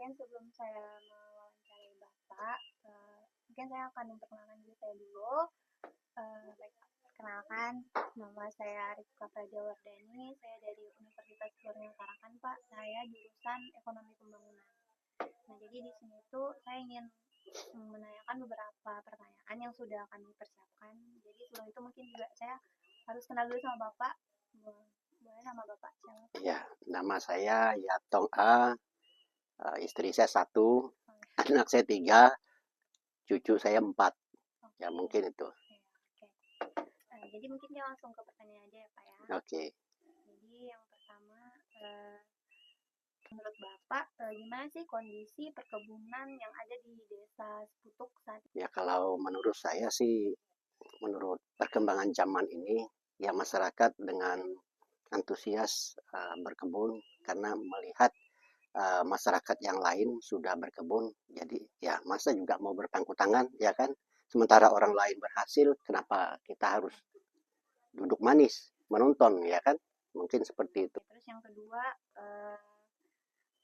mungkin sebelum saya mewawancarai Bapak, mungkin saya akan memperkenalkan diri saya dulu. Baik, perkenalkan, nama saya Rifka Prajawardani, saya dari Universitas Kurnia Tarakan, Pak. Saya jurusan Ekonomi Pembangunan. Nah, jadi di sini tuh saya ingin menanyakan beberapa pertanyaan yang sudah kami persiapkan. Jadi sebelum itu mungkin juga saya harus kenal dulu sama Bapak. Boleh nama Bapak siapa? Ya, nama saya Yatong A, istri saya 1, anak saya 3, cucu saya 4. Ya, mungkin itu. Oke. Jadi mungkin kita langsung ke pertanyaan aja ya, Pak ya. Oke. Jadi yang pertama, menurut Bapak, gimana sih kondisi perkebunan yang ada di desa Seputuk saat ini? Ya, kalau menurut saya sih, menurut perkembangan zaman ini, ya masyarakat dengan antusias berkebun karena melihat masyarakat yang lain sudah berkebun, jadi ya masa juga mau berpangku tangan, ya kan? Sementara orang lain berhasil, kenapa kita harus duduk manis menonton, ya kan? Mungkin seperti itu. Terus yang kedua,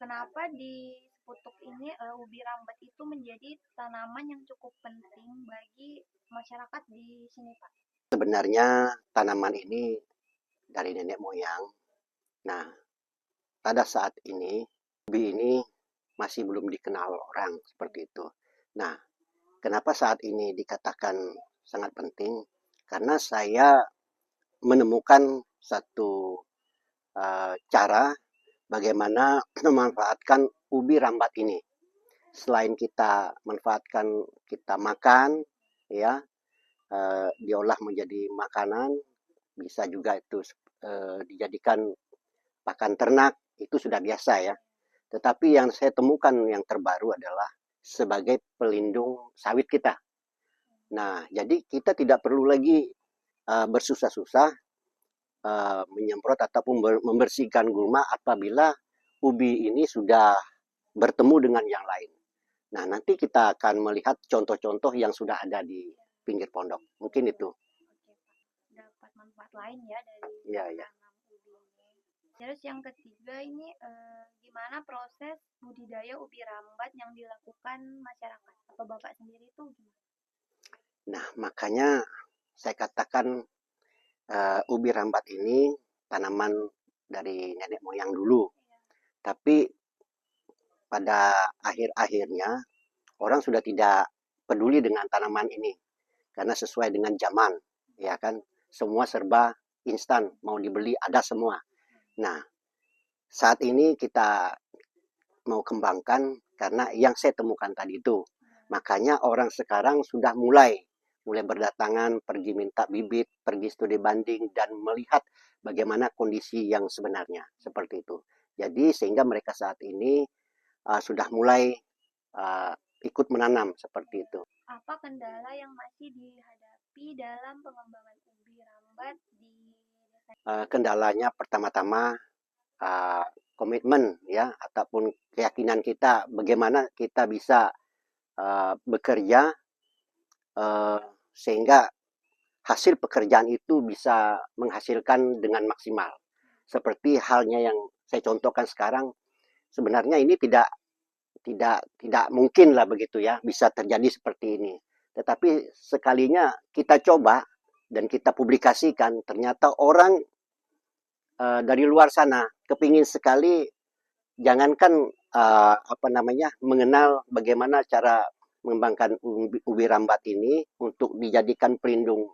kenapa di Seputuk ini ubi rambat itu menjadi tanaman yang cukup penting bagi masyarakat di sini, Pak? Sebenarnya tanaman ini dari nenek moyang. Nah, pada saat ini ubi ini masih belum dikenal orang seperti itu. Nah, kenapa saat ini dikatakan sangat penting? Karena saya menemukan satu cara bagaimana memanfaatkan ubi rambat ini. Selain kita manfaatkan, kita makan, ya, diolah menjadi makanan, bisa juga itu dijadikan pakan ternak, itu sudah biasa ya. Tetapi yang saya temukan yang terbaru adalah sebagai pelindung sawit kita. Nah, jadi kita tidak perlu lagi bersusah-susah menyemprot ataupun membersihkan gulma apabila ubi ini sudah bertemu dengan yang lain. Nah, nanti kita akan melihat contoh-contoh yang sudah ada di pinggir pondok. Mungkin itu. Oke, Pak. Dapat manfaat lain ya dari Ya. menanam ubi ini. Terus yang ketiga ini gimana proses budidaya ubi rambat yang dilakukan masyarakat atau Bapak sendiri itu gimana? Nah, makanya saya katakan ubi rambat ini tanaman dari nenek moyang dulu. Tapi pada akhir-akhirnya orang sudah tidak peduli dengan tanaman ini karena sesuai dengan zaman, ya kan? Semua serba instan, mau dibeli ada semua. Nah, saat ini kita mau kembangkan karena yang saya temukan tadi itu. Makanya orang sekarang sudah mulai berdatangan, pergi minta bibit, pergi studi banding, dan melihat bagaimana kondisi yang sebenarnya. Seperti itu. Jadi sehingga mereka saat ini sudah mulai ikut menanam seperti itu. Apa kendala yang masih dihadapi dalam pengembangan ubi rambat di desa? Kendalanya pertama-tama komitmen ya ataupun keyakinan kita bagaimana kita bisa bekerja sehingga hasil pekerjaan itu bisa menghasilkan dengan maksimal. Seperti halnya yang saya contohkan sekarang, sebenarnya ini tidak mungkin lah begitu ya, bisa terjadi seperti ini. Tetapi sekalinya kita coba dan kita publikasikan, ternyata orang dari luar sana kepingin sekali, jangankan mengenal bagaimana cara mengembangkan ubi rambat ini untuk dijadikan pelindung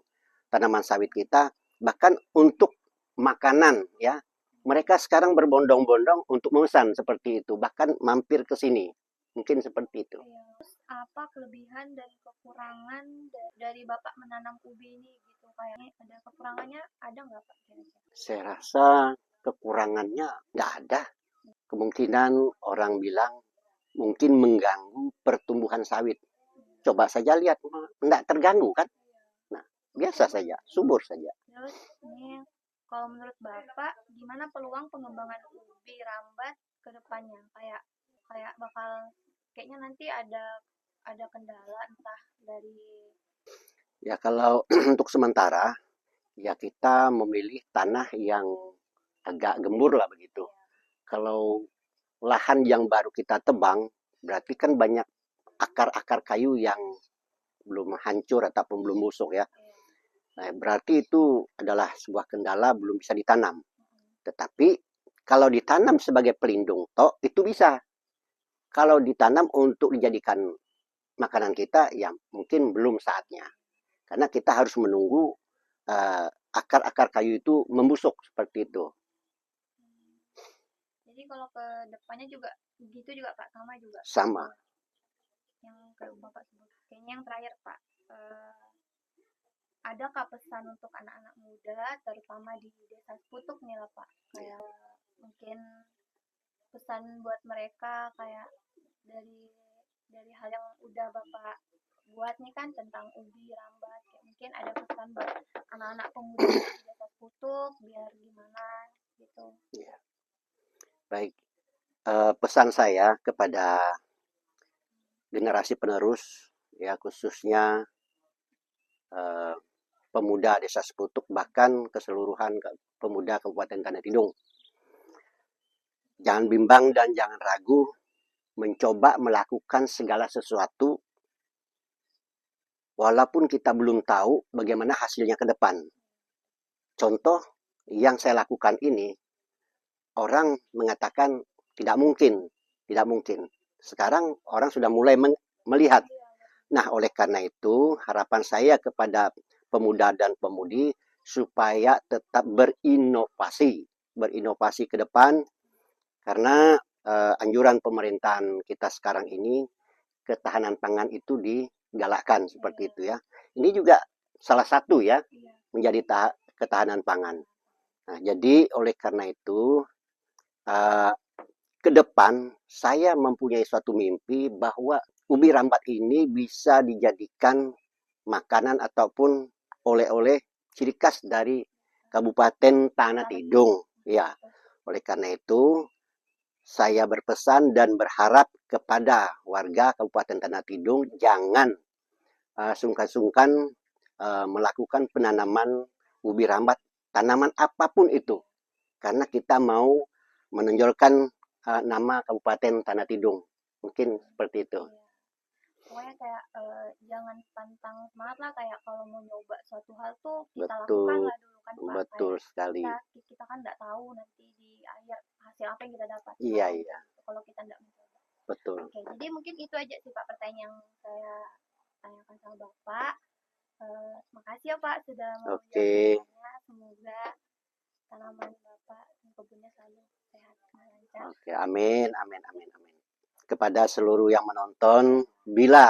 tanaman sawit kita, bahkan untuk makanan ya. Mereka sekarang berbondong-bondong untuk memesan seperti itu, bahkan mampir ke sini. Mungkin seperti itu. Apa kelebihan dan kekurangan dari Bapak menanam ubi ini gitu? Kayaknya ada kekurangannya, ada nggak Pak? Saya rasa kekurangannya nggak ada. Kemungkinan orang bilang mungkin mengganggu pertumbuhan sawit. Coba saja lihat, nggak terganggu kan? Nah, biasa saja, subur saja. Terus ini kalau menurut Bapak, gimana peluang pengembangan ubi rambat ke depannya? Kayak bakal kayaknya nanti ada kendala entah dari. Ya kalau untuk sementara ya kita memilih tanah yang agak gembur lah begitu. Kalau lahan yang baru kita tebang berarti kan banyak akar-akar kayu yang belum hancur ataupun belum busuk ya. Nah, berarti itu adalah sebuah kendala belum bisa ditanam. Tetapi kalau ditanam sebagai pelindung toh itu bisa. Kalau ditanam untuk dijadikan makanan kita, ya mungkin belum saatnya. Karena kita harus menunggu akar-akar kayu itu membusuk seperti itu. Jadi kalau ke depannya juga begitu juga Pak, sama juga. Sama. Yang kayak Bapak sebut. Kayaknya yang terakhir Pak, adakah pesan untuk anak-anak muda, terutama di desa Seputuk nih lah Pak? Kayak mungkin pesan buat mereka kayak dari hal yang udah Bapak buat nih kan tentang ubi rambat, kayak mungkin ada pesan buat anak-anak pemuda di desa Seputuk biar gimana gitu. Ya. Baik, pesan saya kepada generasi penerus, ya khususnya pemuda desa Seputuk, bahkan keseluruhan pemuda Kabupaten Tanah Tidung. Jangan bimbang dan jangan ragu mencoba melakukan segala sesuatu walaupun kita belum tahu bagaimana hasilnya ke depan. Contoh yang saya lakukan ini, orang mengatakan tidak mungkin, tidak mungkin. Sekarang orang sudah mulai melihat. Nah, oleh karena itu, harapan saya kepada pemuda dan pemudi supaya tetap berinovasi ke depan, karena anjuran pemerintahan kita sekarang ini, ketahanan pangan itu digalakkan seperti itu ya. Ini juga salah satu ya, menjadi ketahanan pangan. Nah, jadi oleh karena itu, ke depan saya mempunyai suatu mimpi bahwa ubi rambat ini bisa dijadikan makanan ataupun oleh-oleh ciri khas dari Kabupaten Tanah Tidung. Ya, oleh karena itu saya berpesan dan berharap kepada warga Kabupaten Tanah Tidung jangan sungkan-sungkan melakukan penanaman ubi rambat, tanaman apapun itu, karena kita mau menonjolkan nama Kabupaten Tanah Tidung. Mungkin seperti itu. Pokoknya kayak jangan pantang semangat lah, kayak kalau mau nyoba suatu hal tuh kita Betul, lakukan lah dulu kan Pak. betul Kayak sekali. kita kan nggak tahu nanti di akhir hasil apa yang kita dapatkan. Iya, iya. Kalau kita nggak mencoba. Betul. Oke, jadi mungkin itu aja sih Pak pertanyaan yang saya tanyakan sama Bapak. Makasih ya Pak sudah mau Oke. jawabnya. Semoga tanaman Bapak dan kebunnya selalu sehat dan lancar. Oke, amin, amin, amin, amin. Kepada seluruh yang menonton, bila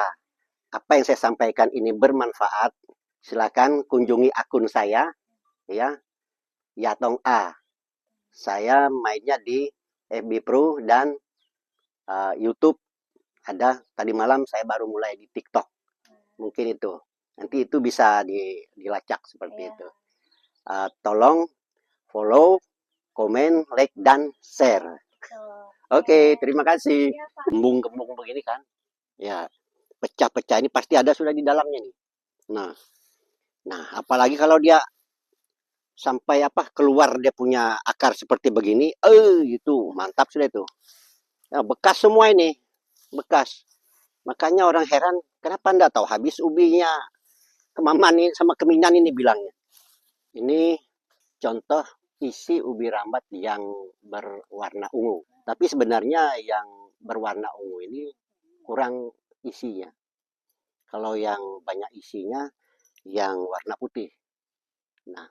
apa yang saya sampaikan ini bermanfaat, silakan kunjungi akun saya, ya, Yatong A. Saya mainnya di FB Pro dan YouTube. Ada tadi malam saya baru mulai di TikTok. Mungkin itu. Nanti itu bisa dilacak seperti itu. Tolong follow, komen, like, dan share. Oke, terima kasih. Gembung-gembung begini kan. Ya, pecah-pecah ini pasti ada sudah di dalamnya nih. Nah, apalagi kalau dia sampai keluar dia punya akar seperti begini, itu mantap sudah itu. Nah, bekas semua ini, bekas. Makanya orang heran, kenapa enggak tahu habis ubinya Kemaman ini sama Keminan ini bilangnya. Ini contoh isi ubi rambat yang berwarna ungu. Tapi sebenarnya yang berwarna ungu ini kurang isinya. Kalau yang banyak isinya yang warna putih. Nah,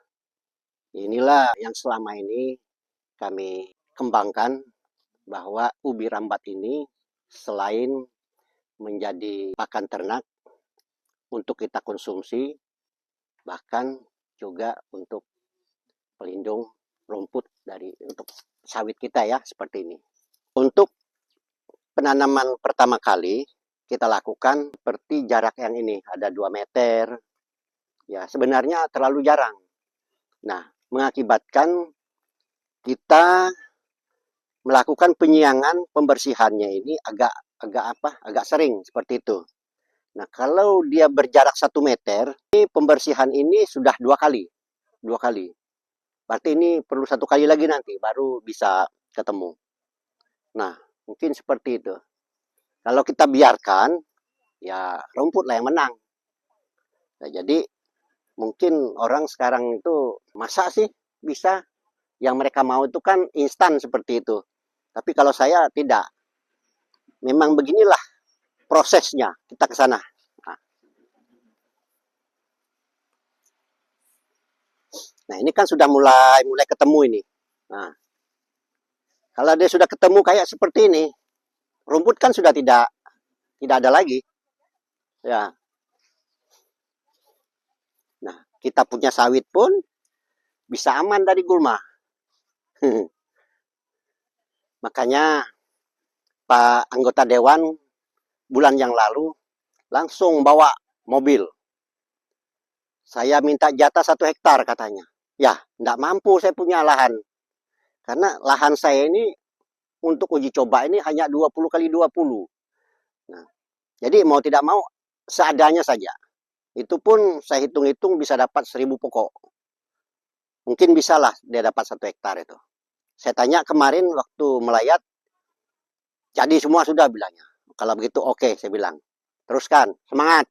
inilah yang selama ini kami kembangkan, bahwa ubi rambat ini selain menjadi pakan ternak untuk kita konsumsi, bahkan juga untuk pelindung rumput untuk sawit kita ya, seperti ini. Untuk penanaman pertama kali kita lakukan seperti jarak yang ini, ada 2 meter. Ya, sebenarnya terlalu jarang. Nah, mengakibatkan kita melakukan penyiangan, pembersihannya ini agak sering seperti itu. Nah, kalau dia berjarak 1 meter, ini pembersihan ini sudah 2 kali. 2 kali. Berarti ini perlu 1 kali lagi nanti, baru bisa ketemu. Nah, mungkin seperti itu. Kalau kita biarkan, ya rumput lah yang menang. Nah, jadi mungkin orang sekarang itu masa sih bisa yang mereka mau itu kan instan seperti itu. Tapi kalau saya tidak, memang beginilah prosesnya kita ke sana. Nah, ini kan sudah mulai ketemu ini. Nah, kalau dia sudah ketemu kayak seperti ini, rumput kan sudah tidak ada lagi. Ya. Nah, kita punya sawit pun bisa aman dari gulma. Makanya Pak anggota dewan bulan yang lalu langsung bawa mobil. Saya minta jatah 1 hektar katanya. Ya, enggak mampu saya punya lahan. Karena lahan saya ini untuk uji coba ini hanya 20 kali 20. Nah, jadi mau tidak mau seadanya saja. Itu pun saya hitung-hitung bisa dapat 1000 pokok. Mungkin bisalah dia dapat 1 hektar itu. Saya tanya kemarin waktu melayat, jadi semua sudah bilangnya. Kalau begitu oke, saya bilang. Teruskan, semangat.